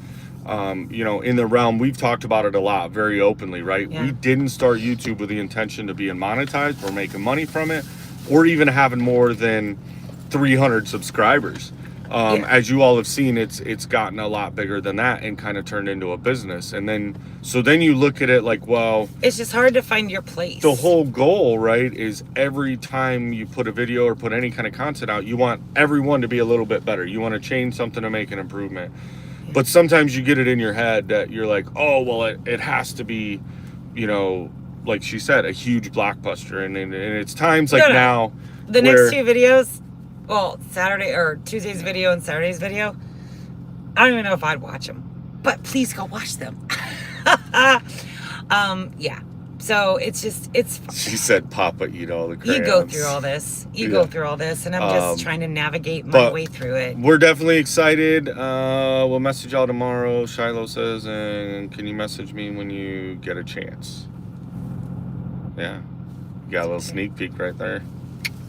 In the realm, we've talked about it a lot, very openly, right? Yeah. We didn't start YouTube with the intention to being monetized or making money from it, or even having more than 300 subscribers. As you all have seen, it's gotten a lot bigger than that and kind of turned into a business. And then you look at it like, well, it's just hard to find your place. The whole goal, right, is every time you put a video or put any kind of content out, you want everyone to be a little bit better. You want to change something to make an improvement. Yeah. But sometimes you get it in your head that you're like, oh, well, it has to be, like she said, a huge blockbuster. And it's times like now. The next 2 videos, well, Saturday or Tuesday's video and Saturday's video, I don't even know if I'd watch them, but please go watch them. Yeah. So it's she said, Papa, eat all the crayons. You go through all this. And I'm just trying to navigate my way through it. We're definitely excited. We'll message y'all tomorrow, Shiloh says, and can you message me when you get a chance? Yeah. You got a little sneak peek right there.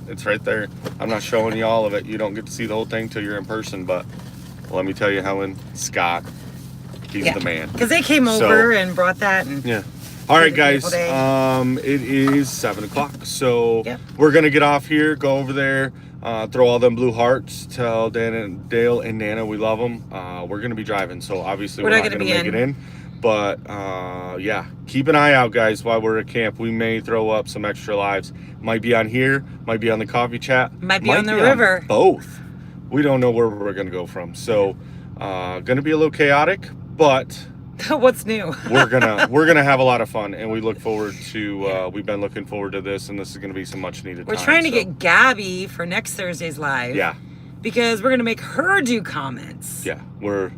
It's right there. I'm not showing you all of it. You don't get to see the whole thing till you're in person, but let me tell you, Helen, Scott, he's the man. Because they came over and brought that. And yeah. All right, guys. It is 7 o'clock, so we're gonna get off here, go over there, throw all them blue hearts, tell Dale and Nana we love them. We're gonna be driving, so obviously we're not gonna make it in. But yeah, keep an eye out, guys, while we're at camp. We may throw up some extra lives. Might be on here, might be on the coffee chat, might be on the river. Both. We don't know where we're gonna go from. So gonna be a little chaotic, but what's new? we're gonna have a lot of fun, and we look forward to we've been looking forward to this, and this is gonna be some much needed time. We're trying to get Gabby for next Thursday's live. Yeah. Because we're gonna make her do comments. Yeah, we're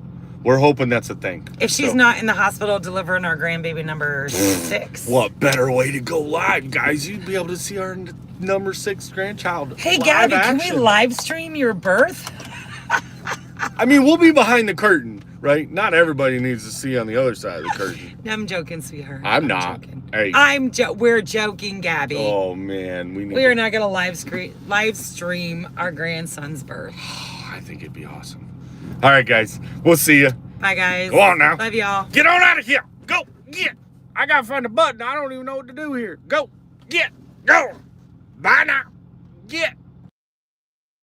hoping that's a thing. If she's not in the hospital delivering our grandbaby number 6. What better way to go live, guys? You'd be able to see our number 6 grandchild. Hey, Gabby, can we live stream your birth? I mean, we'll be behind the curtain, right? Not everybody needs to see on the other side of the curtain. I'm joking, sweetheart. I'm not. Joking. Hey. We're joking, Gabby. Oh man, we are not gonna live stream our grandson's birth. I think it'd be awesome. All right, guys. We'll see you. Bye, guys. Go on now. Love y'all. Get on out of here. Go. Get. I gotta find a button. I don't even know what to do here. Go. Get. Go. Bye now. Get.